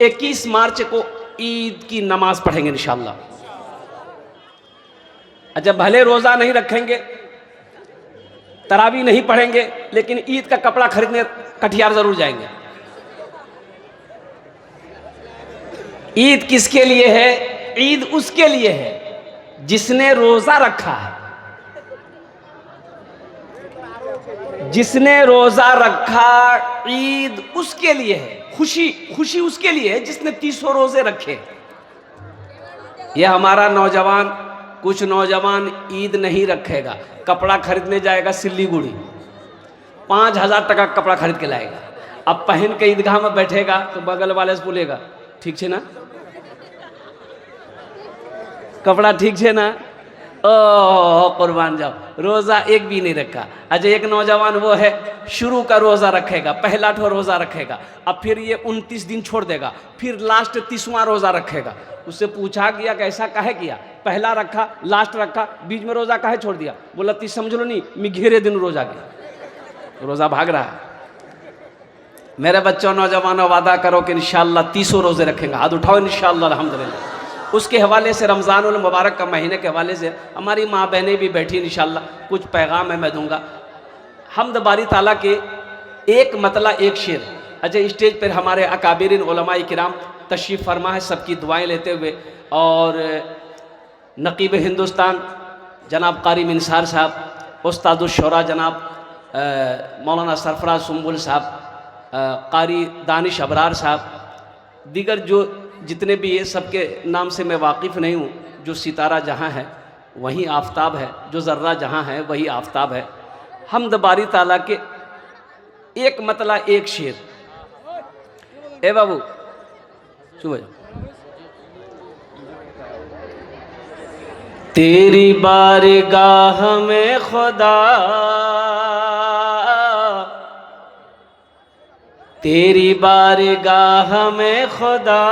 21 मार्च को ईद की नमाज पढ़ेंगे इंशाअल्लाह। अच्छा, भले रोज़ा नहीं रखेंगे, तरावी नहीं पढ़ेंगे, लेकिन ईद का कपड़ा खरीदने कटिहार ज़रूर जाएंगे। ईद किसके लिए है? ईद उसके लिए है जिसने रोज़ा रखा है। जिसने रोज़ा रखा, ईद उसके लिए है। खुशी उसके लिए है जिसने 300 रोज़े रखे। ये हमारा नौजवान, कुछ नौजवान ईद नहीं रखेगा, कपड़ा खरीदने जाएगा सिल्लीगुड़ी, 5000 टका कपड़ा खरीद के लाएगा। अब पहन के ईदगाह में बैठेगा तो बगल वाले से बोलेगा, ठीक छे ना, कपड़ा ठीक छे ना, ओ कुर्बान जाओ, रोज़ा एक भी नहीं रखा। अच्छा, एक नौजवान वो है शुरू का रोज़ा रखेगा, पहला ठो रोज़ा रखेगा, अब फिर ये 29 दिन छोड़ देगा, फिर लास्ट 30वां रोज़ा रखेगा। उससे पूछा गया कैसा काहे किया? पहला रखा, लास्ट रखा, बीच में रोज़ा काहे छोड़ दिया? बोला 30 समझ लो नहीं, मैं घेरे दिन रोज़ा गया, रोज़ा भाग रहा है। मेरे बच्चों, नौजवानों, वादा करो कि इंशाअल्लाह 30 रोज़े रखेंगे। हाथ उठाओ इंशाअल्लाह, अल्हम्दुलिल्लाह। उसके हवाले से, रमज़ानुल मुबारक का महीने के हवाले से हमारी माँ बहनें भी बैठी, इंशाअल्लाह कुछ पैगाम है मैं दूंगा। हम्द बारी ताला के एक मतला एक शेर। अच्छा, स्टेज पर हमारे अकाबिरीन उलमाए किराम तशरीफ़ फरमा है, सबकी दुआएं लेते हुए, और नकीब हिंदुस्तान जनाब कारी मिनसार साहब, उस्तादुश्शोरा जनाब मौलाना सरफराज सुम्बुल साहब, कारी दानिश अबरार साहब, दीगर जो जितने भी ये सबके नाम से मैं वाकिफ़ नहीं हूँ। जो सितारा जहाँ है वहीं आफताब है, जो ज़र्रा जहाँ है वही आफताब है। हम्द बारी ताला के एक मतला एक शेर। ए बाबू सुबह तेरी बारगाह में खुदा, तेरी बारगाह में खुदा,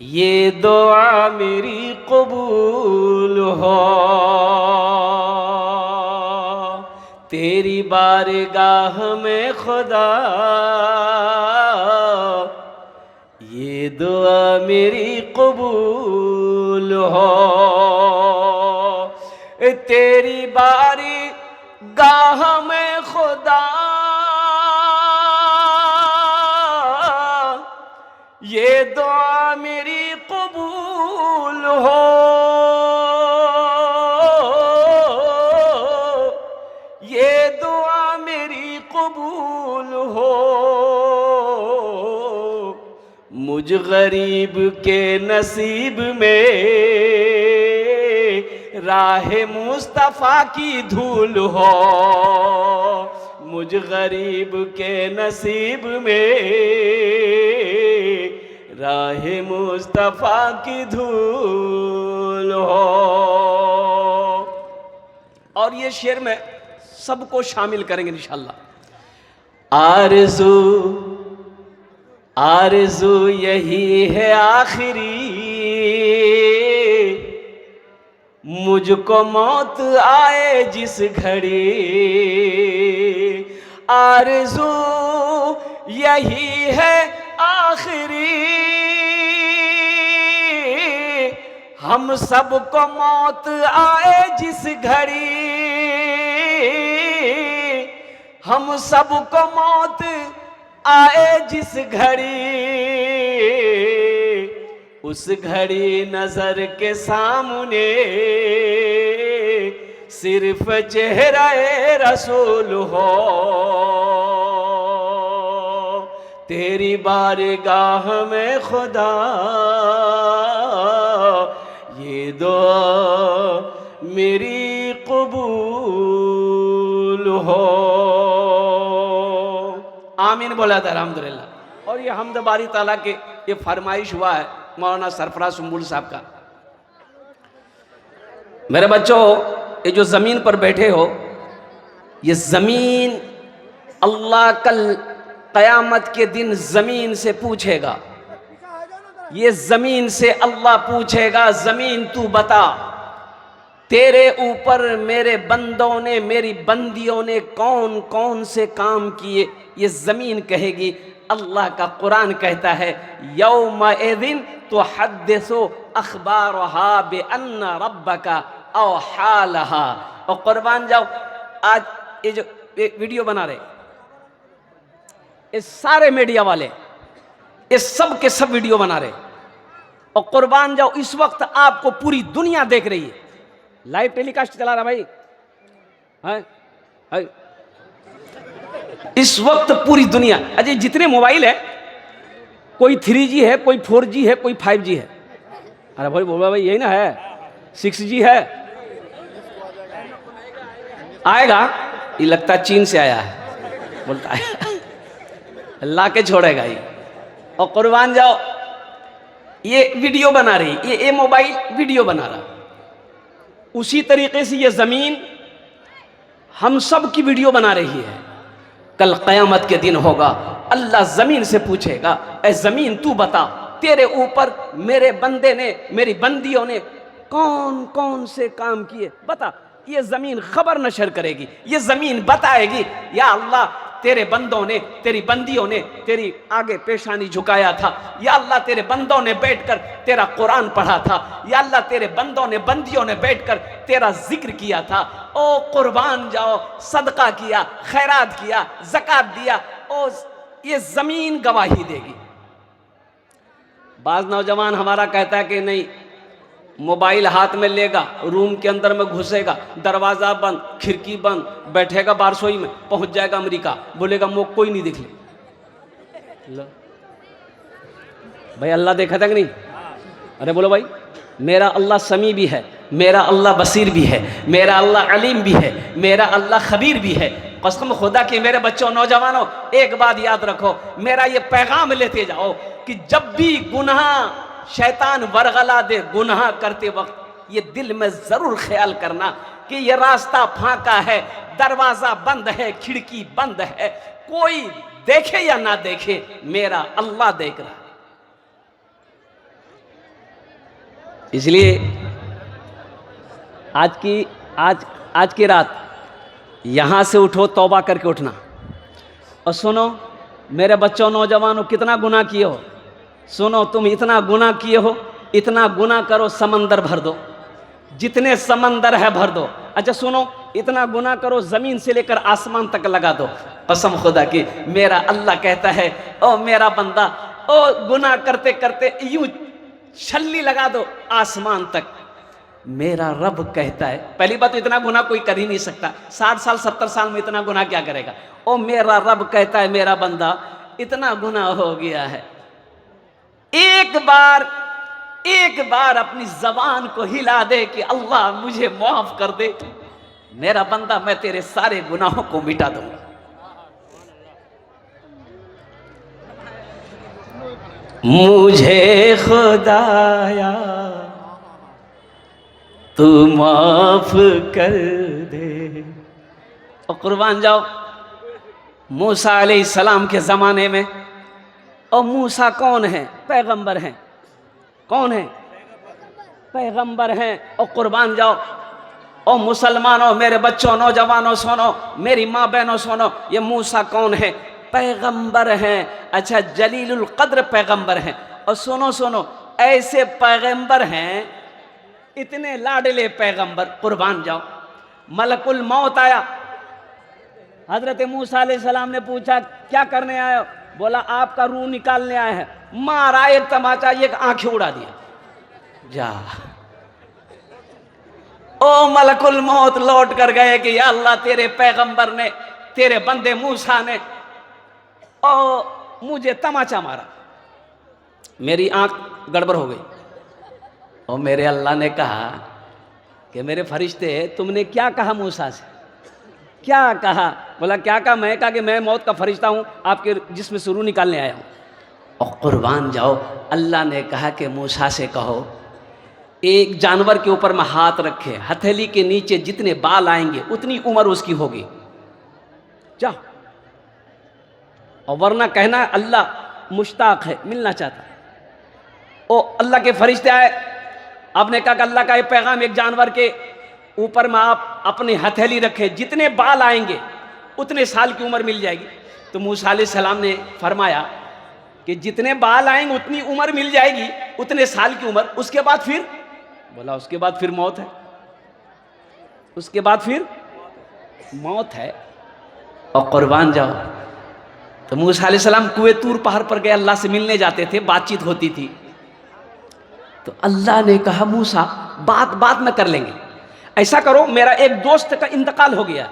ये दुआ मेरी कबूल हो। तेरी बारगाह में खुदा, ये दुआ मेरी कबूल हो। तेरी बारगाह में खुदा, ये दुआ मेरी कबूल हो। ये दुआ मेरी कबूल हो। मुझ गरीब के नसीब में राह मुस्तफ़ा की धूल हो। मुझ गरीब के नसीब में राह मुस्तफ़ा की धूल हो। और ये शेर में सबको शामिल करेंगे इंशाअल्लाह। आरज़ू यही है आखिरी, मुझको मौत आए जिस घड़ी। आरज़ू यही है आखिरी, हम सबको मौत आए जिस घड़ी। हम सबको मौत आए जिस घड़ी, उस घड़ी नजर के सामने सिर्फ चेहरा-ए रसूल हो। तेरी बारगाह में खुदा, ये दुआ मेरी कबूल हो। आमीन बोला था, अल्हम्दुलिल्लाह। और ये हम्द बारी ताला के ये फरमाइश हुआ है मौलाना सरफराज सुम्बुल साहब का। मेरे बच्चों, ये जो ज़मीन पर बैठे हो, ये ज़मीन अल्लाह कल क़यामत के दिन ज़मीन से पूछेगा। ये ज़मीन से अल्लाह पूछेगा, ज़मीन तू बता, तेरे ऊपर मेरे बंदों ने, मेरी बंदियों ने कौन कौन से काम किए, ये ज़मीन कहेगी। अल्लाह का कुरान कहता है यौमइज़िन तुहद्दिसु अख़बारहा बिअन्ना रब्बका औहा लहा। और कुर्बान जाओ, आज ये जो वीडियो बना रहे ये सारे मीडिया वाले, ये सब के सब वीडियो बना रहे, और कुर्बान जाओ इस वक्त आपको पूरी दुनिया देख रही है, लाइव टेलीकास्ट चला रहा भाई है। इस वक्त पूरी दुनिया, अजय जितने मोबाइल है, कोई 3G है, कोई 4G है, कोई 5G है। अरे भाई बोला भाई यही ना है, 6G है, आएगा। ये लगता चीन से आया है, बोलता है ला के छोड़ेगा ये। और कुर्बान जाओ ये वीडियो बना रही, ये मोबाइल वीडियो बना रहा, उसी तरीके से ये ज़मीन हम सब की वीडियो बना रही है। कल क़यामत के दिन होगा, अल्लाह ज़मीन से पूछेगा, ऐ ज़मीन तू बता तेरे ऊपर मेरे बंदे ने, मेरी बंदियों ने कौन कौन से काम किए, बता। ये ज़मीन खबर नशर करेगी, ये ज़मीन बताएगी या अल्लाह तेरे बंदों ने, तेरी बंदियों ने तेरी आगे पेशानी झुकाया था, या अल्लाह तेरे बंदों ने बैठकर तेरा कुरान पढ़ा था, या अल्लाह तेरे बंदों ने, बंदियों ने बैठकर तेरा जिक्र किया था। ओ कुर्बान जाओ, सदका किया, खैरात किया, ज़कात दिया, ओ ये ज़मीन गवाही देगी। बाज़ नौजवान हमारा कहता है कि नहीं, मोबाइल हाथ में लेगा, रूम के अंदर में घुसेगा, दरवाज़ा बंद, खिड़की बंद, बैठेगा बारसोई में, पहुंच जाएगा अमेरिका, बोलेगा मुझे कोई नहीं दिख ले। भाई अल्लाह देखा था कि नहीं? अरे बोलो भाई, मेरा अल्लाह समी भी है, मेरा अल्लाह बसीर भी है, मेरा अल्लाह अलीम भी है, मेरा अल्लाह खबीर भी है। कसम खुदा की मेरे बच्चों, नौजवानों, एक बात याद रखो, मेरा ये पैगाम लेते जाओ कि जब भी गुनाह शैतान वरगला दे गुनाह करते वक्त, ये दिल में ज़रूर ख्याल करना कि ये रास्ता फांका है, दरवाज़ा बंद है, खिड़की बंद है, कोई देखे या ना देखे, मेरा अल्लाह देख रहा है। इसलिए आज की रात यहाँ से उठो, तौबा करके उठना। और सुनो मेरे बच्चों, नौजवानों, कितना गुनाह किए हो, सुनो तुम इतना गुनाह किए हो, इतना गुनाह करो समंदर भर दो, जितने समंदर है भर दो। अच्छा सुनो, इतना गुनाह करो ज़मीन से लेकर आसमान तक लगा दो। कसम खुदा की मेरा अल्लाह कहता है, ओ मेरा बंदा, ओ गुनाह करते करते यूं छल्ली लगा दो आसमान तक। मेरा रब कहता है, पहली बात तो इतना गुनाह कोई कर ही नहीं सकता, 60 साल 70 साल में इतना गुनाह क्या करेगा। ओ मेरा रब कहता है, मेरा बंदा इतना गुनाह हो गया है, एक बार अपनी जबान को हिला दे कि अल्लाह मुझे माफ कर दे, मेरा बंदा मैं तेरे सारे गुनाहों को मिटा दूंगा। मुझे खुदाया तू माफ कर दे। और कुर्बान जाओ, मूसा अलैहिस्सलाम के ज़माने में, और मूसा कौन है? पैगंबर हैं। कौन है? पैगंबर हैं। और कुर्बान जाओ, और मुसलमानों, मेरे बच्चों, नौजवानों सुनो, मेरी माँ बहनों सुनो, ये मूसा कौन है? पैगंबर हैं। अच्छा, जलीलुल कद्र पैगंबर हैं। और सुनो, ऐसे पैगंबर हैं, इतने लाडले पैगंबर, कुर्बान जाओ, मलकुल मौत आया, हजरत मूसा अलैहिस्सलाम ने पूछा क्या करने आए हो? बोला आपका रूह निकालने आए हैं। मारा एक तमाचा, एक आंखें उड़ा दिया। जा, ओ मलकुल मौत लौट कर गए कि या अल्लाह तेरे पैगंबर ने, तेरे बंदे मूसा ने ओ मुझे तमाचा मारा, मेरी आंख गड़बड़ हो गई। और मेरे अल्लाह ने कहा कि मेरे फरिश्ते तुमने क्या कहा मूसा से? क्या कहा? बोला क्या कहा? मैं कहा कि मैं मौत का फरिश्ता हूँ, आपके जिस्म से रूह निकालने आया हूँ। और कुर्बान जाओ, अल्लाह ने कहा कि मूसा से कहो एक जानवर के ऊपर में हाथ रखे, हथेली के नीचे जितने बाल आएंगे उतनी उम्र उसकी होगी, जा। और वरना कहना अल्लाह मुश्ताक है, मिलना चाहता है। ओ अल्लाह के फरिश्ते आए, आपने कहा कि अल्लाह का ये पैगाम, एक जानवर के ऊपर में आप अपनी हथेली रखे, जितने बाल आएंगे उतने साल की उम्र मिल जाएगी। तो मूसा अलैहिस्सलाम ने फरमाया कि जितने बाल आएंगे उतनी उम्र मिल जाएगी, उतने साल की उम्र, उसके बाद फिर, बोला उसके बाद फिर मौत है, उसके बाद फिर मौत है और कुर्बान जाओ। तो मूसा अलैहिस्सलाम कुएं तूर पहाड़ पर गए, अल्लाह से मिलने जाते थे, बातचीत होती थी। तो अल्लाह ने कहा मूसा बात में कर लेंगे, ऐसा करो मेरा एक दोस्त का इंतकाल हो गया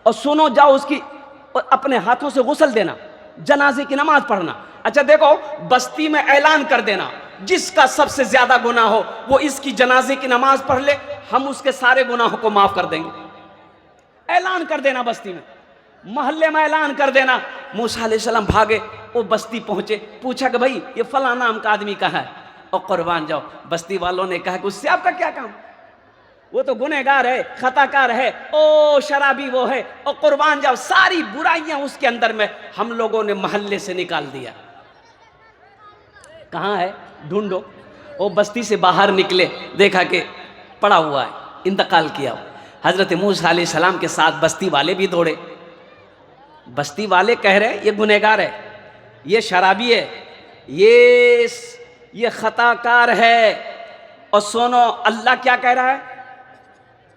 और सुनो, जाओ उसकी अपने हाथों से गुस्ल देना, जनाजे की नमाज पढ़ना। अच्छा देखो, बस्ती में ऐलान कर देना, जिसका सबसे ज्यादा गुनाह हो वो इसकी जनाजे की नमाज पढ़ ले, हम उसके सारे गुनाहों को माफ कर देंगे। ऐलान कर देना, बस्ती में, मोहल्ले में ऐलान कर देना। मूसा अलैहिस्सलाम भागे, वो बस्ती पहुंचे, पूछा कि भाई ये फला नाम का आदमी कहाँ है, और कुर्बान जाओ। बस्ती वालों ने कहा कि उससे आपका क्या काम, वो तो गुनहगार है, खताकार है, ओ शराबी वो है, और कुर्बान जाओ, सारी बुराइयां उसके अंदर में, हम लोगों ने मोहल्ले से निकाल दिया। कहाँ है, ढूंढो। वो बस्ती से बाहर निकले, देखा कि पड़ा हुआ है, इंतकाल किया। हजरत मूसा अलैहिस्सलाम के साथ बस्ती वाले भी दौड़े। बस्ती वाले कह रहे ये गुनहगार है, ये शराबी है, ये खताकार है। और सुनो अल्लाह क्या कह रहा है,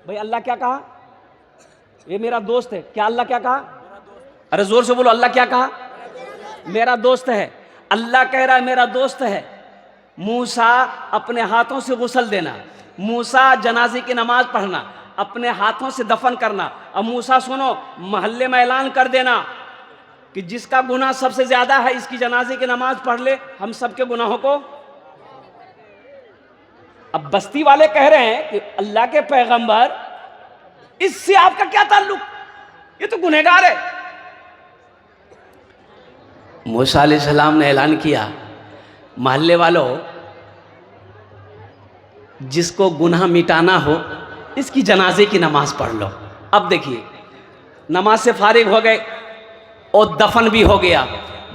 भाई अल्लाह क्या कहा, ये मेरा दोस्त है। क्या अल्लाह क्या कहा, अरे जोर से बोलो, अल्लाह क्या कहा, मेरा दोस्त है। अल्लाह कह रहा है मेरा दोस्त है। मूसा अपने हाथों से गुस्ल देना, मूसा जनाजे की नमाज पढ़ना, अपने हाथों से दफन करना। अब मूसा सुनो, मोहल्ले में ऐलान कर देना कि जिसका गुनाह सबसे ज्यादा है इसकी जनाजे की नमाज पढ़ ले, हम सबके गुनाहों को। अब बस्ती वाले कह रहे हैं कि अल्लाह के पैगंबर, इससे आपका क्या ताल्लुक, ये तो गुनहगार है। मूसा अलैहिस्सलाम ने ऐलान किया, मोहल्ले वालों, जिसको गुनाह मिटाना हो इसकी जनाजे की नमाज पढ़ लो। अब देखिए, नमाज से फारिग हो गए और दफन भी हो गया।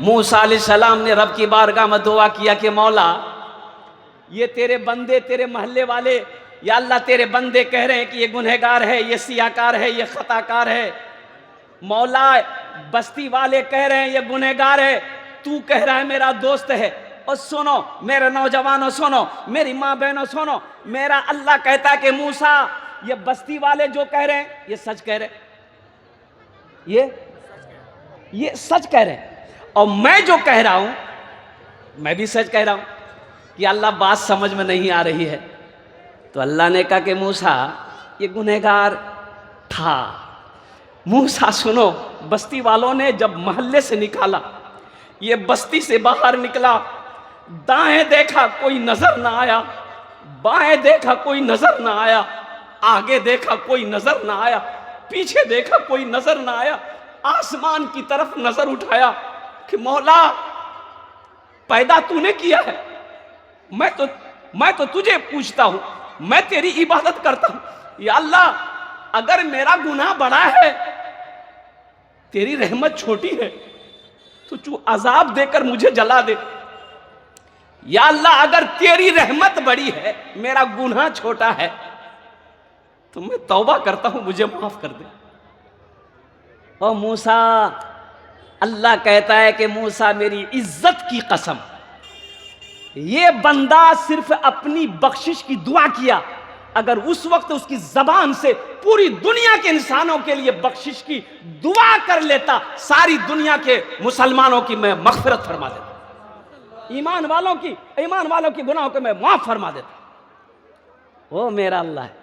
मूसा अलैहिस्सलाम ने रब की बारगाह में दुआ किया कि मौला, ये तेरे बंदे, तेरे मोहल्ले वाले, या अल्लाह तेरे बंदे कह रहे हैं कि ये गुनहगार है, ये सियाकार है, ये खताकार है। मौला, बस्ती वाले कह रहे हैं ये गुनहगार है, तू कह रहा है मेरा दोस्त है। और सुनो मेरे नौजवानों, सुनो मेरी माँ बहनों, सुनो, मेरा अल्लाह कहता है कि मूसा, ये बस्ती वाले जो कह रहे हैं ये सच कह रहे हैं, ये सच कह रहे हैं, और मैं जो कह रहा हूं मैं भी सच कह रहा हूं। कि अल्लाह बात समझ में नहीं आ रही है। तो अल्लाह ने कहा कि मूसा, ये गुनहगार था। मूसा सुनो, बस्ती वालों ने जब मोहल्ले से निकाला, ये बस्ती से बाहर निकला, दाएं देखा कोई नजर ना आया, बाएं देखा कोई नजर ना आया, आगे देखा कोई नजर ना आया, पीछे देखा कोई नजर ना आया। आसमान की तरफ नजर उठाया कि मौला, पैदा तूने किया है, मैं तो तुझे पूछता हूं, मैं तेरी इबादत करता हूं। या अल्लाह, अगर मेरा गुनाह बड़ा है, तेरी रहमत छोटी है, तो तू अजाब देकर मुझे जला दे। या अल्लाह, अगर तेरी रहमत बड़ी है, मेरा गुनाह छोटा है, तो मैं तौबा करता हूं, मुझे माफ कर दे। ओ मूसा, अल्लाह कहता है कि मूसा, मेरी इज्जत की कसम, ये बंदा सिर्फ अपनी बख्शिश की दुआ किया, अगर उस वक्त उसकी जबान से पूरी दुनिया के इंसानों के लिए बख्शिश की दुआ कर लेता, सारी दुनिया के मुसलमानों की मैं मगफिरत फरमा देता, ईमान वालों की गुनाहों को मैं माफ फरमा देता। ओ मेरा अल्लाह है,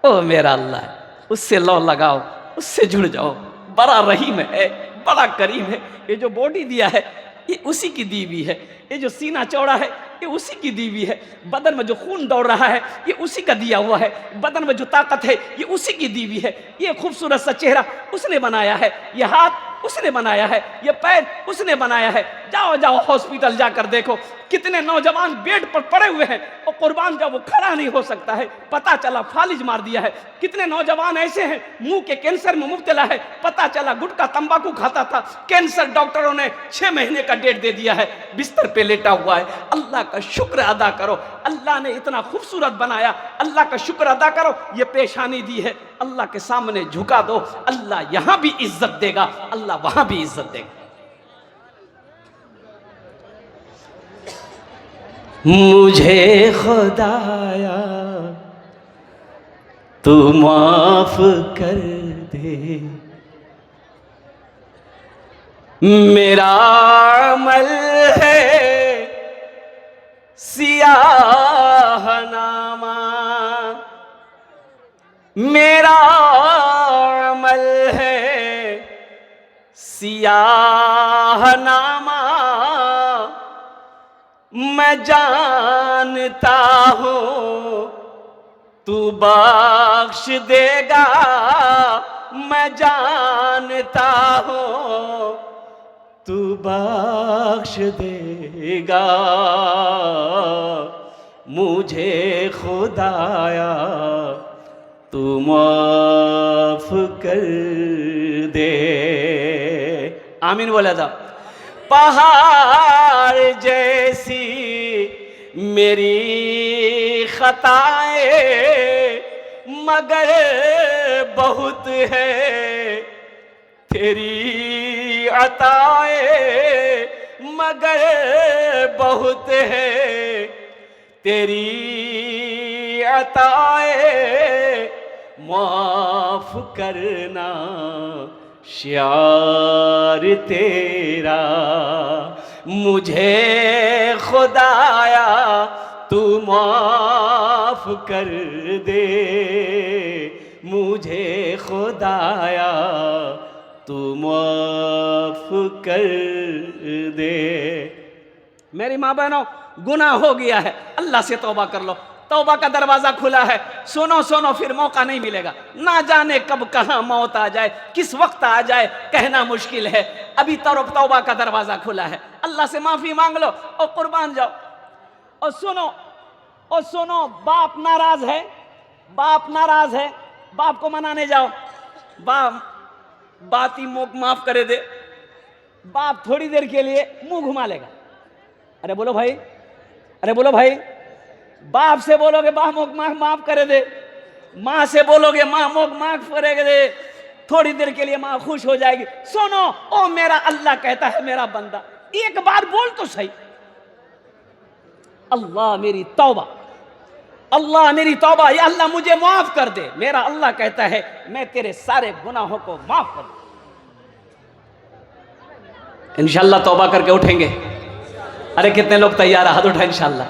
ओ मेरा अल्लाह है, उससे लो लगाओ, उससे जुड़ जाओ। बड़ा रहीम है, बड़ा करीम है। ये जो बॉडी दिया है ये उसी की दी हुई है, ये जो सीना चौड़ा है ये उसी की दी हुई है, बदन में जो खून दौड़ रहा है ये उसी का दिया हुआ है, बदन में जो ताकत है ये उसी की दी हुई है। ये खूबसूरत सा चेहरा उसने बनाया है, ये हाथ उसने बनाया है, ये पैर उसने बनाया है। जाओ जाओ हॉस्पिटल जाकर देखो, कितने नौजवान बेड पर पड़े हुए हैं और कुर्बान जब वो खड़ा नहीं हो सकता है, पता चला फालिज मार दिया है। कितने नौजवान ऐसे हैं मुंह के कैंसर में मुब्तला है, पता चला गुटखा तंबाकू खाता था, कैंसर डॉक्टरों ने 6 महीने का डेट दे दिया है, बिस्तर पे लेटा हुआ है। अल्लाह का शुक्र अदा करो, अल्लाह ने इतना खूबसूरत बनाया, अल्लाह का शुक्र अदा करो। ये पेशानी दी है, अल्लाह के सामने झुका दो, अल्लाह यहां भी इज्जत देगा, अल्लाह वहां भी इज्जत देगा। मुझे खुदाया तू माफ कर दे, मेरा अमल है सियाह नामा, मेरा अमल है सियाह नामा, मैं जानता हूँ तू बख्श देगा, मैं जानता हूँ तू बख्श देगा। मुझे खुदाया तू माफ कर दे। आमीन बोला था। पहाड़ जैसी मेरी खताएं मगर बहुत है तेरी अताएं, मगर बहुत है तेरी अताएं, माफ करना शार तेरा। मुझे खुदाया तू माफ कर दे, मुझे खुदाया तू माफ कर दे। मेरी माँ बहनों, गुनाह हो गया है, अल्लाह से तौबा कर लो, तौबा का दरवाजा खुला है। सुनो सुनो, फिर मौका नहीं मिलेगा, ना जाने कब कहां मौत आ जाए, किस वक्त आ जाए, कहना मुश्किल है। अभी तौबा का दरवाजा खुला है, अल्लाह से माफी मांग लो और कुर्बान जाओ। और सुनो, बाप नाराज है, बाप नाराज है, बाप को मनाने जाओ, बात ही माफ करे दे, बाप थोड़ी देर के लिए मुंह घुमा लेगा। अरे बोलो भाई, अरे बोलो भाई, बाप से बोलोगे बाप माफ करे दे, माँ से बोलोगे माँ माफ करे दे, थोड़ी देर के लिए माँ खुश हो जाएगी। सुनो, ओ मेरा अल्लाह कहता है मेरा बंदा, एक बार बोल तो सही, अल्लाह मेरी तौबा, अल्लाह मेरी तौबा, या अल्लाह मुझे माफ कर दे। मेरा अल्लाह कहता है मैं तेरे सारे गुनाहों को माफ कर दूं। इंशाअल्लाह तौबा करके उठेंगे। अरे कितने लोग तैयार, हाथ उठाए इंशाअल्लाह।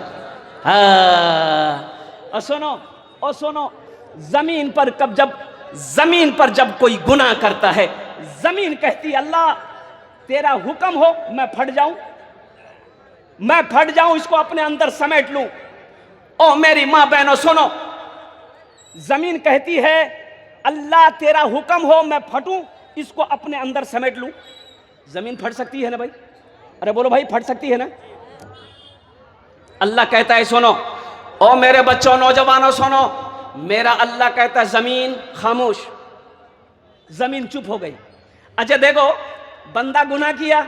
और सुनो, जमीन पर जब कोई गुनाह करता है, जमीन कहती है अल्लाह तेरा हुक्म हो मैं फट जाऊं, इसको अपने अंदर समेट लूं। ओ मेरी माँ बहनों सुनो, जमीन कहती है अल्लाह तेरा हुक्म हो मैं फटूं, इसको अपने अंदर समेट लूं। जमीन फट सकती है ना भाई? अरे बोलो भाई, फट सकती है ना? अल्लाह कहता है सुनो, ओ मेरे बच्चों नौजवानों सुनो, मेरा अल्लाह कहता है जमीन खामोश, जमीन चुप हो गई। अच्छा देखो, बंदा गुनाह किया,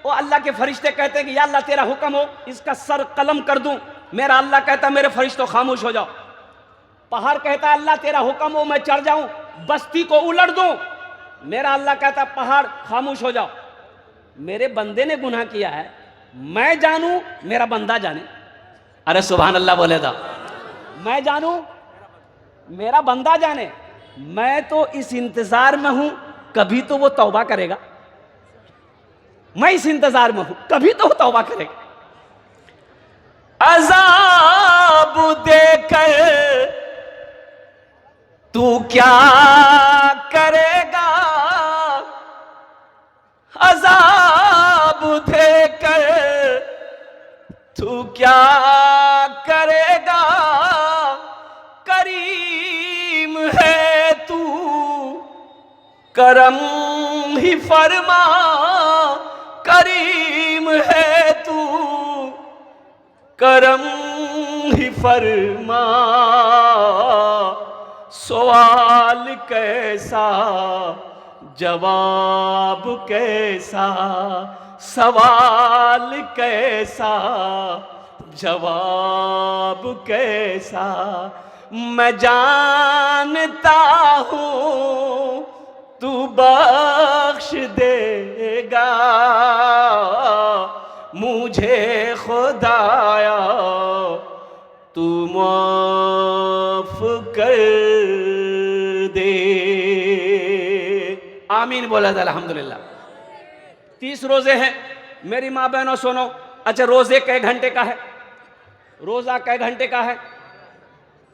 वो अल्लाह के फरिश्ते कहते हैं कि या अल्लाह तेरा हुक्म हो इसका सर कलम कर दूं, मेरा अल्लाह कहता है मेरे फरिश्तों खामोश हो जाओ। पहाड़ कहता है अल्लाह तेरा हुक्म हो मैं चढ़ जाऊं बस्ती को उलट दूं, मेरा अल्लाह कहता है पहाड़ खामोश हो जाओ। मेरे बंदे ने गुनाह किया है, मैं जानूं मेरा बंदा जाने। अरे सुभान अल्लाह बोले था, मैं जानूं मेरा बंदा जाने। मैं तो इस इंतजार में हूं, कभी तो वो तौबा करेगा, मैं इस इंतजार में हूं, कभी तो वो तौबा करेगा। अज़ाब देकर तू क्या करेगा, अज़ाब देकर तू क्या करेगा, करीम है तू करम ही फरमा, करीम है करम ही फरमा, सवाल कैसा जवाब कैसा, सवाल कैसा जवाब कैसा। मैं जानता हूँ तू बख्श देगा मुझे खुदाया, तू माफ कर दे। आमीन बोला था अल्हम्दुलिल्लाह। 30 रोजे हैं मेरी माँ बहनों सुनो। अच्छा रोजे कै घंटे का है? रोजा कै घंटे का है?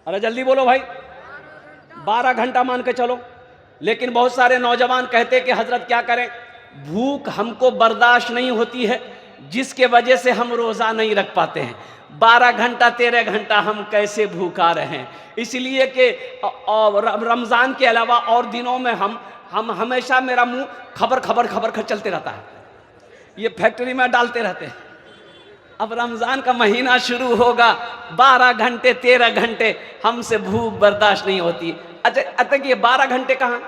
अरे जल्दी बोलो भाई। 12 घंटा मान के चलो। लेकिन बहुत सारे नौजवान कहते कि हजरत क्या करें, भूख हमको बर्दाश्त नहीं होती है, जिसके वजह से हम रोजा नहीं रख पाते हैं। 12 घंटा 13 घंटा हम कैसे भूखा रहे हैं? इसलिए कि रमज़ान के अलावा और दिनों में हम हमेशा मेरा मुंह खबर चलते रहता है, ये फैक्ट्री में डालते रहते हैं। अब रमज़ान का महीना शुरू होगा, 12 घंटे 13 घंटे हमसे भूख बर्दाश्त नहीं होती। अच्छा ये 12 घंटे कहाँ?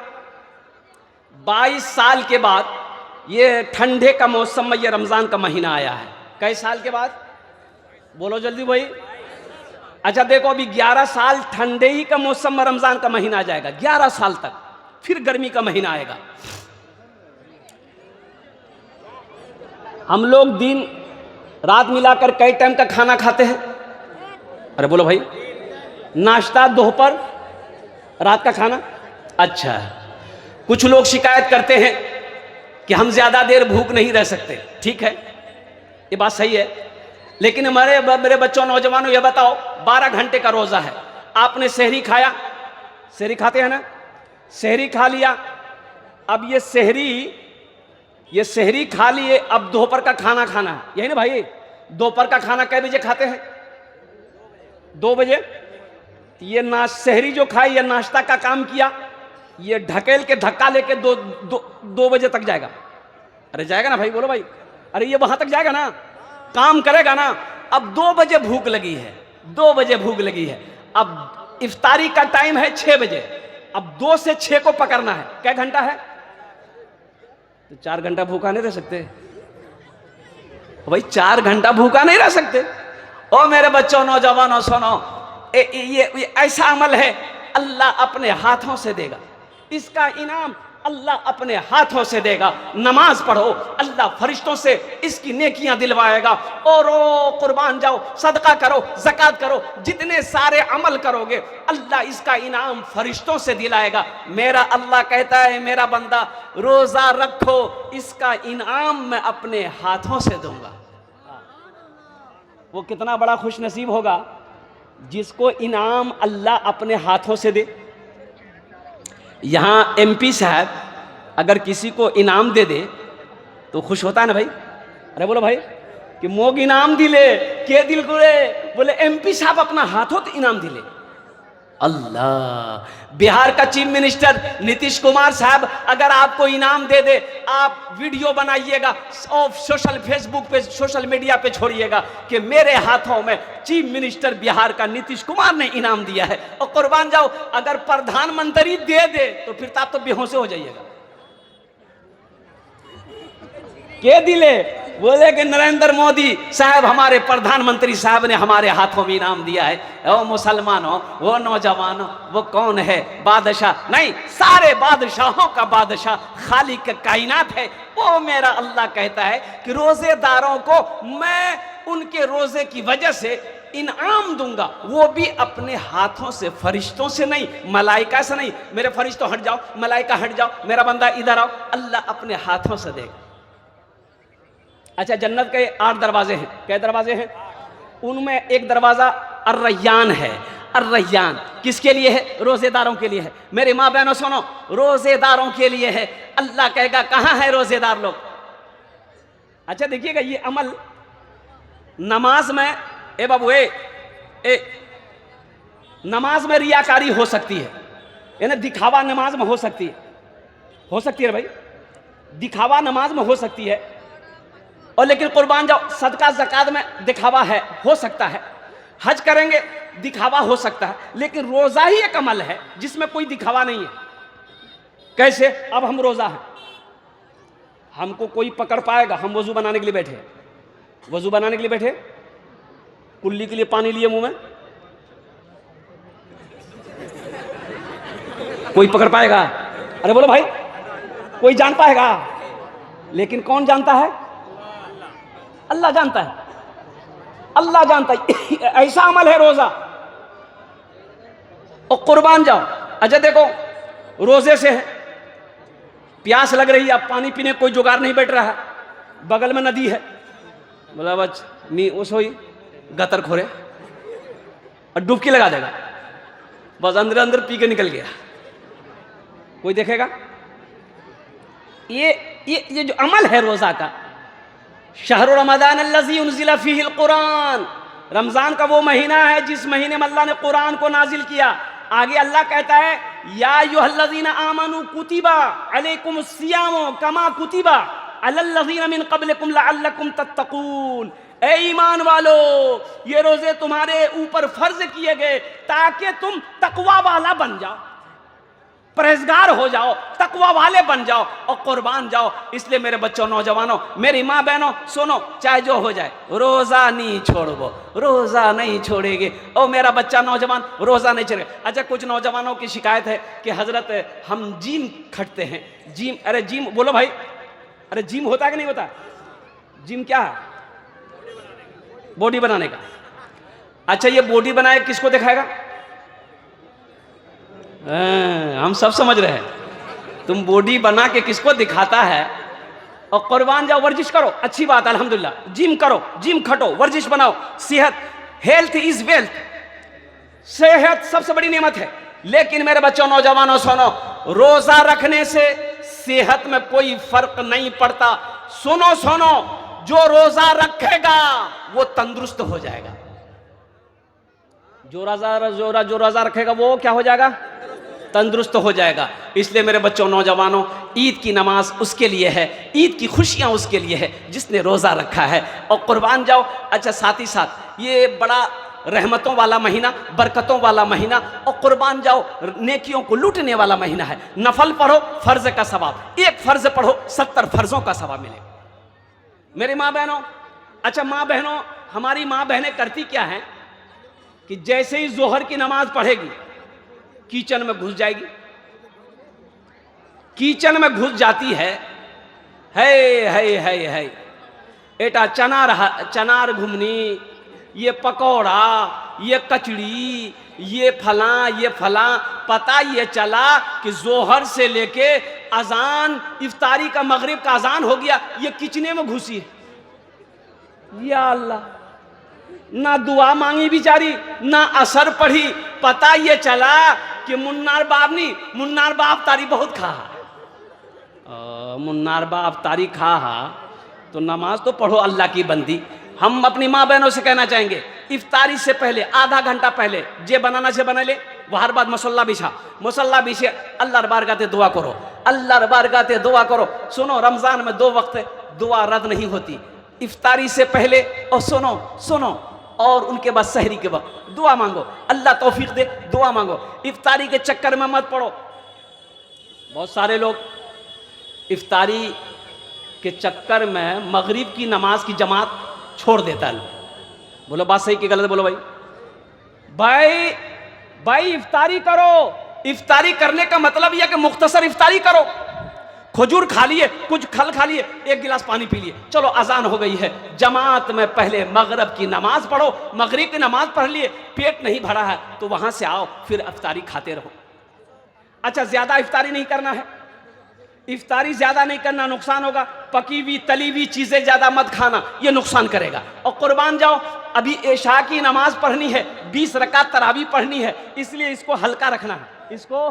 22 साल के बाद ये ठंडे का मौसम में ये रमज़ान का महीना आया है। कई साल के बाद? बोलो जल्दी भाई। अच्छा देखो अभी 11 साल ठंडे ही का मौसम में रमज़ान का महीना आ जाएगा, 11 साल तक, फिर गर्मी का महीना आएगा। हम लोग दिन रात मिलाकर कई टाइम का खाना खाते हैं? अरे बोलो भाई। नाश्ता, दोपहर, रात का खाना। अच्छा कुछ लोग शिकायत करते हैं कि हम ज़्यादा देर भूख नहीं रह सकते। ठीक है, ये बात सही है, लेकिन मेरे बच्चों नौजवानों ये बताओ, 12 घंटे का रोज़ा है, आपने सहरी खाया? सहरी खाते हैं ना? सहरी खा लिया, अब ये सहरी खा लिए, अब दोपहर का खाना खाना है, यही ना भाई? दोपहर का खाना कै बजे खाते हैं? 2 बजे। ये सहरी जो खाई, ये नाश्ता का काम किया, ये ढकेल के धक्का लेके 2 बजे तक जाएगा। अरे जाएगा ना भाई, बोलो भाई। अरे ये वहां तक जाएगा ना, काम करेगा ना। अब 2 बजे भूख लगी है, 2 बजे भूख लगी है, अब इफ्तारी का टाइम है 6 बजे, अब 2 से 6 को पकड़ना है। क्या घंटा है? तो 4 घंटा भूखा नहीं रह सकते भाई, 4 घंटा भूखा नहीं रह सकते। ओ मेरे बच्चों नौजवानों सुनो, ये ऐसा अमल है अल्लाह अपने हाथों से देगा, इसका इनाम अल्लाह अपने हाथों से देगा। नमाज पढ़ो, अल्लाह फरिश्तों से इसकी नेकियां दिलवाएगा। और कुर्बान जाओ, सदका करो, ज़कात करो, जितने सारे अमल करोगे अल्लाह इसका इनाम फरिश्तों से दिलाएगा। मेरा अल्लाह कहता है मेरा बंदा रोज़ा रखो, इसका इनाम मैं अपने हाथों से दूंगा। वो कितना बड़ा खुश नसीब होगा जिसको इनाम अल्लाह अपने हाथों से दे। यहाँ MP साहब अगर किसी को इनाम दे दे तो खुश होता है ना भाई? अरे बोलो भाई कि मोग इनाम दिले के दिल गुरे, बोले MP साहब अपना हाथों तो इनाम दिले। अल्लाह। बिहार का चीफ मिनिस्टर नीतीश कुमार साहब अगर आपको इनाम दे दे, आप वीडियो बनाइएगा और फेसबुक पे, सोशल मीडिया पे छोड़िएगा कि मेरे हाथों में चीफ मिनिस्टर बिहार का नीतीश कुमार ने इनाम दिया है। और कुर्बान जाओ अगर प्रधानमंत्री दे दे तो फिर आप तो बेहोश हो जाइएगा। के दिले? बोले कि नरेंद्र मोदी साहब हमारे प्रधानमंत्री साहब ने हमारे हाथों में इनाम दिया है। वो मुसलमानों, वो नौजवानों, वो कौन है? बादशाह नहीं, सारे बादशाहों का बादशाह खालिक कायनात है। वो मेरा अल्लाह कहता है कि रोजेदारों को मैं उनके रोजे की वजह से इनाम दूंगा, वो भी अपने हाथों से, फरिश्तों से नहीं, मलाइका से नहीं। मेरे फरिश्तों हट जाओ, मलाइका हट जाओ, मेरा बंदा इधर आओ, अल्लाह अपने हाथों से देगा। अच्छा जन्नत के 8 दरवाजे हैं। क्या दरवाजे हैं? उनमें एक दरवाजा अर्रय्यान है। अर्रय्यान किसके लिए है? रोजेदारों के लिए है। मेरी माँ बहनों सुनो, रोजेदारों के लिए है। अल्लाह कहेगा कहाँ है रोजेदार लोग? अच्छा देखिएगा ये अमल नमाज में, ए बाबू नमाज में रियाकारी हो सकती है, यानी दिखावा नमाज में हो सकती है भाई, दिखावा नमाज में हो सकती है। और लेकिन कुर्बान जाओ, सदका ज़कात में दिखावा है, हो सकता है, हज करेंगे दिखावा हो सकता है, लेकिन रोज़ा ही एक अमल है जिसमें कोई दिखावा नहीं है। कैसे? अब हम रोज़ा हैं, हमको कोई पकड़ पाएगा, हम वजू बनाने के लिए बैठे, वजू बनाने के लिए बैठे, कुल्ली के लिए पानी लिए मुंह में, कोई पकड़ पाएगा? अरे बोलो भाई, कोई जान पाएगा? लेकिन कौन जानता है? अल्लाह जानता है, अल्लाह जानता है। ऐसा अमल है रोजा। और कुर्बान जाओ, अच्छा देखो, रोजे से है, प्यास लग रही है, अब पानी पीने कोई जुगाड़ नहीं बैठ रहा है, बगल में नदी है, बोला बच नी उस हुई गतर खोरे और डुबकी लगा देगा, बस अंदर अंदर पी के निकल गया, कोई देखेगा? ये जो अमल है रोजा का, शहर रमज़ान अल्लज़ी उन्ज़िला फ़ीहिल कुरान, रमजान का वो महीना है जिस महीने में अल्लाह ने कुरान को नाजिल किया। आगे अल्लाह कहता है, या अय्युहल्लज़ीना आमनू कुतिबा अलैकुमुस सियामु कमा कुतिबा अलल्लज़ीना मिन क़ब्लिकुम लअल्लकुम तत्तक़ून। ए ईमान वालो, ये रोजे तुम्हारे ऊपर फर्ज किए गए ताकि तुम तकवा वाला बन जाओ, परहेजगार हो जाओ, तकवा वाले बन जाओ और कुर्बान जाओ। इसलिए मेरे बच्चों, नौजवानों, मेरी माँ बहनों, सुनो, चाहे जो हो जाए, रोजा नहीं छोड़ो, रोजा नहीं छोड़ेगे। ओ मेरा बच्चा नौजवान, रोजा नहीं छोड़ेगा। अच्छा, कुछ नौजवानों की शिकायत है कि हजरत हम जिम खटते हैं, जिम, अरे जिम बोलो भाई, अरे जिम होता है कि नहीं होता? जिम क्या है? बॉडी बनाने का। अच्छा, ये बॉडी बनाए किसको दिखाएगा? हम सब समझ रहे हैं, तुम बॉडी बना के किसको दिखाता है? और कुर्बान जाओ, वर्जिश करो, अच्छी बात, अल्हम्दुलिल्लाह, जिम करो, जिम खटो, वर्जिश बनाओ, सेहत, हेल्थ इज वेल्थ, सेहत सबसे बड़ी नेमत है। लेकिन मेरे बच्चों, नौजवानों, सुनो, रोजा रखने से सेहत में कोई फर्क नहीं पड़ता। सुनो सुनो, जो रोजा रखेगा वो तंदुरुस्त हो जाएगा, जो रोजा रखेगा वो क्या हो जाएगा? तंदुरुस्त हो जाएगा। इसलिए मेरे बच्चों, नौजवानों, ईद की नमाज उसके लिए है, ईद की खुशियां उसके लिए है जिसने रोज़ा रखा है। और कुर्बान जाओ। अच्छा, साथ ही साथ ये बड़ा रहमतों वाला महीना, बरकतों वाला महीना, और कुर्बान जाओ नेकियों को लूटने वाला महीना है। नफल पढ़ो, फर्ज का सवाब, एक फर्ज पढ़ो 70 फर्जों का सवाब मिलेगा। मेरी माँ बहनों, अच्छा माँ बहनों, हमारी माँ बहनें करती क्या हैं कि जैसे ही जोहर की नमाज पढ़ेगी किचन में घुस जाएगी, किचन में घुस जाती है, है एटा चनार घुमनी, ये पकौड़ा, ये कचड़ी, ये फलां, पता ये चला कि जोहर से लेके अजान, इफ्तारी का, मगरिब का अजान हो गया, ये किचने में घुसी है। या अल्लाह, ना दुआ मांगी बेचारी, ना असर पढ़ी, पता ये चला कि मुन्नार बाप तारी बहुत खा, मुन्नार बाप तारी खा, तो नमाज तो पढ़ो अल्लाह की बंदी। हम अपनी माँ बहनों से कहना चाहेंगे, इफ्तारी से पहले आधा घंटा पहले जे बनाना से बना ले, वहार बाद मसल्ला बिछे, अल्लाह बारगाते दुआ करो, अल्लाह बारगाते दुआ करो। सुनो, रमजान में 2 वक्त दुआ रद्द नहीं होती, इफ्तारी से पहले और सुनो और उनके बाद सहरी के वक्त दुआ मांगो, अल्लाह तौफीक दे, दुआ मांगो। इफ्तारी के चक्कर में मत पड़ो। बहुत सारे लोग इफ्तारी के चक्कर में मगरिब की नमाज की जमात छोड़ देता है। बोलो बात सही कि गलत? बोलो भाई इफ्तारी करो। इफ्तारी करने का मतलब यह कि मुख्तसर इफ्तारी करो, खजूर खा लिए, कुछ फल खा लिए, 1 गिलास पानी पी लिए, चलो अजान हो गई है, जमात में पहले मगरिब की नमाज पढ़ो, मगरिब की नमाज पढ़ लिए, पेट नहीं भरा है तो वहां से आओ, फिर इफ्तारी खाते रहो। अच्छा, ज्यादा इफ्तारी नहीं करना है, इफ्तारी ज्यादा नहीं करना, नुकसान होगा। पकी हुई तली हुई चीजें ज्यादा मत खाना, ये नुकसान करेगा। और कुर्बान जाओ, अभी इशा की नमाज पढ़नी है, 20 रकात तरावी पढ़नी है, इसलिए इसको हल्का रखना है। इसको,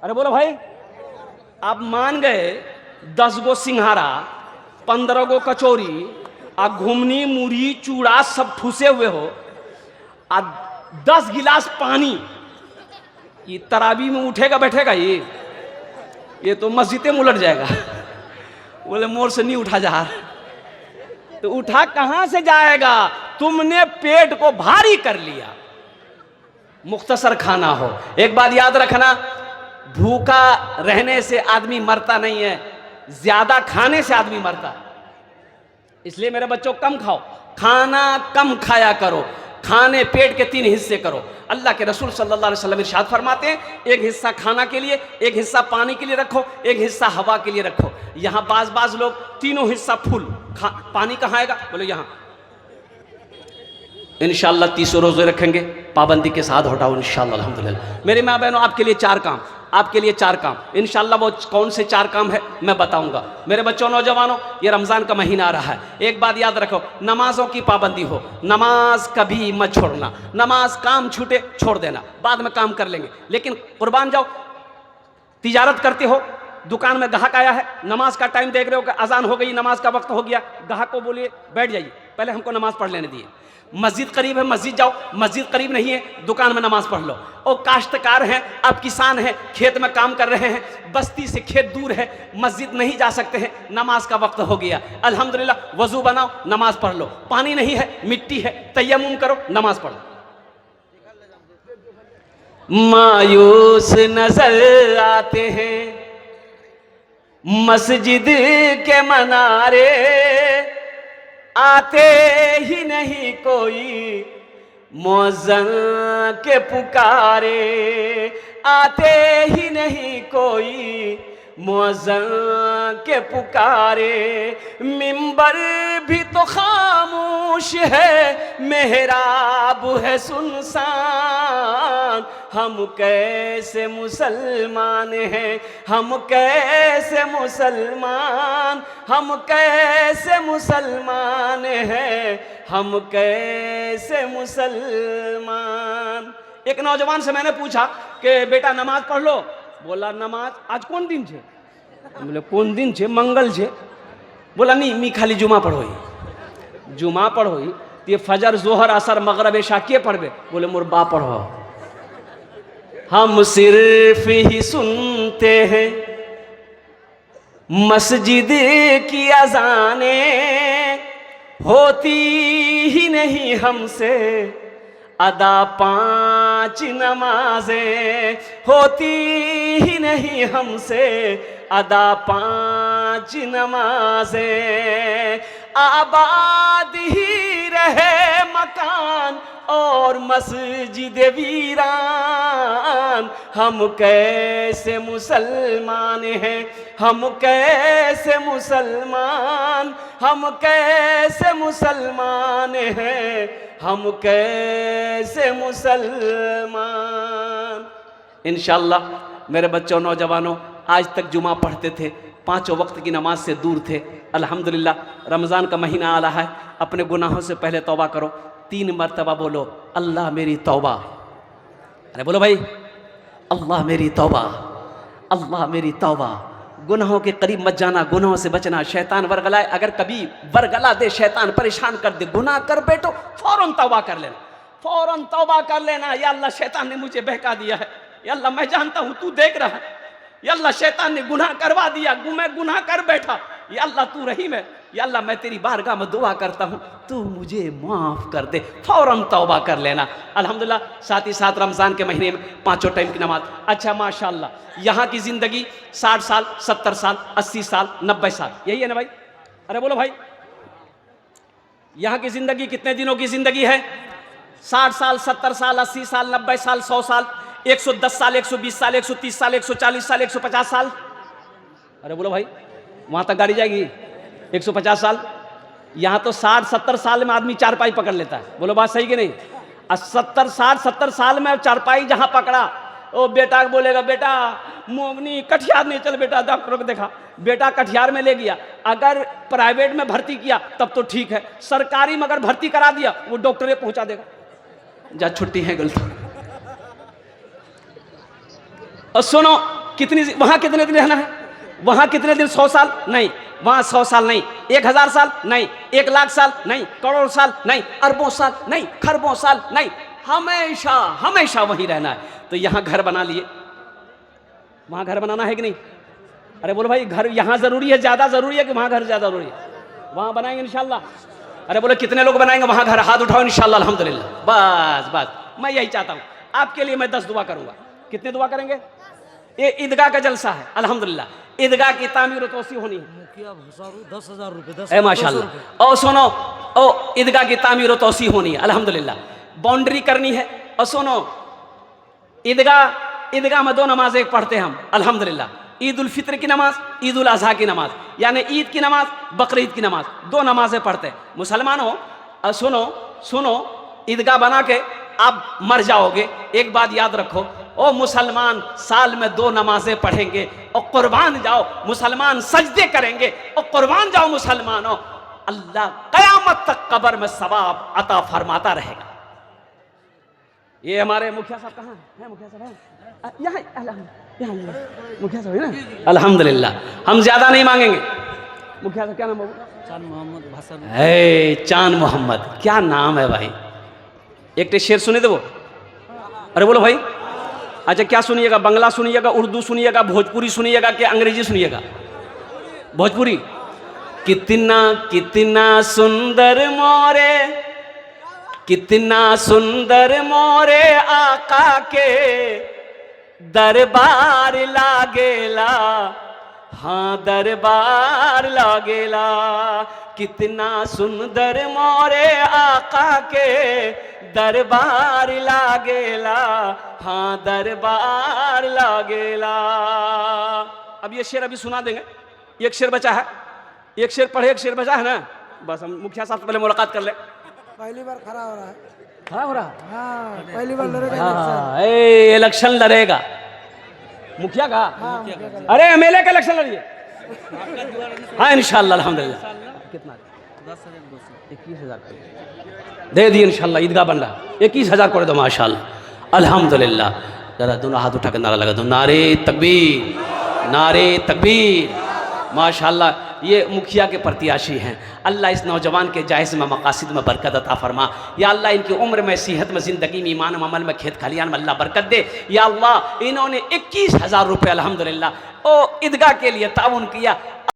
अरे बोलो भाई, आप मान गए 10 गो सिंघारा, 15 गो कचौरी, आ घुमनी, मुरही, चूड़ा सब ठूसे हुए हो, आ 10 गिलास पानी, ये तरावी में उठेगा बैठेगा? ये तो मस्जिद में उलट जाएगा। बोले मोर से नहीं उठा जा, तो उठा कहां से जाएगा? तुमने पेट को भारी कर लिया। मुख्तसर खाना हो। एक बात याद रखना, भूखा रहने से आदमी मरता नहीं है, ज्यादा खाने से आदमी मरता। इसलिए मेरे बच्चों कम खाओ, खाना कम खाया करो, खाने पेट के 3 हिस्से करो। अल्लाह के रसूल सल्लल्लाहु अलैहि वसल्लम इरशाद फरमाते हैं, एक हिस्सा खाना के लिए, एक हिस्सा पानी के लिए रखो, एक हिस्सा हवा के लिए रखो। यहां बाज लोग तीनों हिस्सा फुल, पानी कहाँ आएगा? बोलो यहां। इंशाअल्लाह 30 रोजे रखेंगे, पाबंदी के साथ हटाओ इंशाअल्लाह अल्हम्दुलिल्लाह। मेरे माँ बहनों, आपके लिए 4 काम, आपके लिए 4 काम इंशाअल्लाह। वो कौन से 4 काम है मैं बताऊंगा। मेरे बच्चों, नौजवानों, ये रमज़ान का महीना आ रहा है। एक बात याद रखो, नमाजों की पाबंदी हो, नमाज कभी मत छोड़ना। नमाज काम छूटे छोड़ देना, बाद में काम कर लेंगे, लेकिन कुर्बान जाओ। तिजारत करते हो, दुकान में ग्राहक आया है, नमाज का टाइम देख रहे हो कि अजान हो गई, नमाज का वक्त हो गया, ग्राहक को बोलिए बैठ जाइए, पहले हमको नमाज पढ़ लेने दिए। मस्जिद करीब है, मस्जिद जाओ, मस्जिद करीब नहीं है, दुकान में नमाज पढ़ लो। और काश्तकार हैं, आप किसान हैं, खेत में काम कर रहे हैं, बस्ती से खेत दूर है, मस्जिद नहीं जा सकते हैं, नमाज का वक्त हो गया, अल्हम्दुलिल्लाह वजू बनाओ, नमाज पढ़ लो। पानी नहीं है, मिट्टी है, तयम्मुम करो, नमाज पढ़ो। मायूस नजर आते हैं मस्जिद के मनारे, आते ही नहीं कोई मौज़न के पुकारे, आते ही नहीं कोई मौज़न के पुकारे। मिंबर भी तो खामोश है, मेहराब है सुनसान, हम कैसे मुसलमान हैं, हम कैसे मुसलमान, हम कैसे मुसलमान हैं, हम कैसे मुसलमान। एक नौजवान से मैंने पूछा कि बेटा नमाज पढ़ लो। बोला नमाज आज कौन दिन छे? बोले कौन दिन छे? मंगल छे। बोला नहीं, मी खाली जुमा पढ़ोई, जुमा पढ़ोई तो ये फजर जोहर असर मगरब इशा के पढ़बे? बोले मोर बा पढ़ो। हम सिर्फ ही सुनते हैं मस्जिद की अजाने, होती ही नहीं हमसे अदा 5 नमाजें, होती ही नहीं हमसे अदा 5 नमाजें। आबाद ही रहे मकान और मस्जिद वीरान, हम कैसे मुसलमान हैं, हम कैसे मुसलमान, हम कैसे मुसलमान हैं, हम कैसे मुसलमान। इंशाअल्लाह मेरे बच्चों, नौजवानों, आज तक जुमा पढ़ते थे, 5 वक्त की नमाज से दूर थे। अल्हम्दुलिल्लाह रमज़ान का महीना आ रहा है, अपने गुनाहों से पहले तौबा करो। 3 मरतबा बोलो अल्लाह मेरी तौबा। अरे बोलो भाई, अल्लाह मेरी तौबा, अल्लाह मेरी तौबा। गुनाहों के करीब मत जाना, गुनाहों से बचना। शैतान वरगलाए, अगर कभी वरगला दे, शैतान परेशान कर दे, गुनाह कर बैठो, फौरन तौबा कर लेना, फौरन तौबा कर लेना। या अल्लाह शैतान ने मुझे बहका दिया है, या अल्लाह मैं जानता हूँ तू देख रहा है, या अल्लाह शैतान ने गुनाह करवा दिया, मैं गुनाह कर बैठा, या अल्लाह तू रहीम है, या अल्लाह मैं तेरी बारगाह में दुआ करता हूँ तू मुझे माफ़ कर दे। फौरन तौबा कर लेना। अल्हम्दुलिल्लाह साथ ही साथ रमज़ान के महीने में 5 टाइम की नमाज। अच्छा माशाअल्लाह, यहाँ की ज़िंदगी 60 साल, 70 साल, 80 साल, 90 साल, यही है ना भाई? अरे बोलो भाई, यहाँ की ज़िंदगी कितने दिनों की ज़िंदगी है? 60 साल, 70 साल, 80 साल, 90 साल, 100 साल, 110 साल, 120 साल, 130 साल, 140 साल, 150 साल। अरे बोलो भाई, वहाँ तक गाड़ी जाएगी? 150 साल। यहाँ तो 60-70 साल में आदमी चारपाई पकड़ लेता है। बोलो बात सही कि नहीं? 70 साल में चारपाई जहाँ पकड़ा, ओ बेटा बोलेगा बेटा मोगनी कटिहार नहीं, चल बेटा डॉक्टर को देखा, बेटा कटिहार में ले गया। अगर प्राइवेट में भर्ती किया तब तो ठीक है, सरकारी में अगर भर्ती करा दिया वो डॉक्टरे पहुंचा देगा, जा छुट्टी है गलत। और सुनो, वहां कितने दिन रहना है? वहां कितने दिन? 100 साल नहीं, वहां 100 साल नहीं, 1000 साल नहीं, 1 लाख साल नहीं, करोड़ साल नहीं, अरबों साल नहीं, खरबों साल नहीं, हमेशा हमेशा वहीं रहना है। तो यहां घर बना लिए, वहां घर बनाना है कि नहीं? अरे बोलो भाई, घर यहां जरूरी है, ज्यादा जरूरी है कि वहां घर ज्यादा जरूरी है? वहाँ बनाएंगे इंशाल्लाह। अरे बोले कितने लोग बनाएंगे वहाँ घर, हाथ उठाओ इंशाल्लाह अल्हम्दुलिल्लाह। बस बस मैं यही चाहता हूँ, आपके लिए मैं 10 दुआ करूँगा। कितने दुआ करेंगे? ये ईदगाह का जलसा है अल्हम्दुलिल्लाह, ईदगाह की तामीर तोसी होनी है। 10,000 रुपये, ए माशाल्लाह। और सुनो, ओ ईदगाह की तामीर तोसी होनी है अल्हम्दुलिल्लाह, बाउंड्री करनी है। और सुनो, ईदगाह में 2 नमाजें पढ़ते हैं हम अल्हम्दुलिल्लाह, ईद उल फित्र की नमाज, ईद उल अजहा की नमाज, यानी ईद की नमाज, बकरीद की नमाज, 2 नमाजें पढ़ते हैं मुसलमानों। सुनो, ईदगाह बना के आप मर जाओगे, एक बात याद रखो, ओ मुसलमान साल में 2 नमाजें पढ़ेंगे और कुर्बान जाओ, मुसलमान सजदे करेंगे और कुर्बान जाओ मुसलमानों, अल्लाह कयामत तक कब्र में सवाब अता फरमाता रहेगा। ये हमारे मुखिया साहब कहाँ हैं? मुखिया साहब हैं यहाँ मुखिया साहब है ना अल्हम्दुलिल्लाह। हम ज्यादा नहीं मांगेंगे। मुखिया साहब क्या नाम होगा? चांद मोहम्मद हसन। है चांद मोहम्मद, क्या नाम है भाई। एक शेर सुने दे वो। अरे बोलो भाई। अच्छा क्या सुनिएगा? बंगला सुनिएगा, उर्दू सुनिएगा, भोजपुरी सुनिएगा कि अंग्रेजी सुनिएगा? भोजपुरी। कितना कितना सुंदर मोरे, कितना सुंदर मोरे आका के दरबार लागेला, हाँ दरबार लागेला। कितना सुंदर मोरे आका के दरबार लागेला, हाँ दरबार लागेला। अब ये शेर अभी सुना देंगे, एक शेर बचा है, एक शेर पढ़े, एक शेर बचा है ना। बस हम मुखिया साहब से पहले मुलाकात कर ले। पहली बार खड़ा हो रहा है। खड़ा हो रहा? हाँ, पहली बार लड़ेगा। हाँ, इलेक्शन लड़ेगा मुखिया का। अरे एमएलए का इलेक्शन लड़िए। हाँ इंशाल्लाह अल्हम्दुलिल्लाह। कितना? 21,000 दे दिए इंशाल्लाह। ईदगाह बन रहा, 21,000 कर दो माशाल्लाह अल्हम्दुलिल्लाह। जरा दोनों हाथ उठा कर नारा लगा दो, नारे तकबीर, नारे तकबीर। माशाल्लाह ये मुखिया के प्रत्याशी हैं। अल्लाह इस नौजवान के जायज़ में मकासिद में बरकत अता फरमा। या अल्लाह इनकी उम्र में, सेहत में, ज़िंदगी में, ईमान में, अमल में, खेत खलियान में अल्लाह बरकत दे। या अल्लाह इन्होंने 21,000 रुपये अल्हम्दुलिल्लाह ओ ईदगाह के लिए ताउन किया।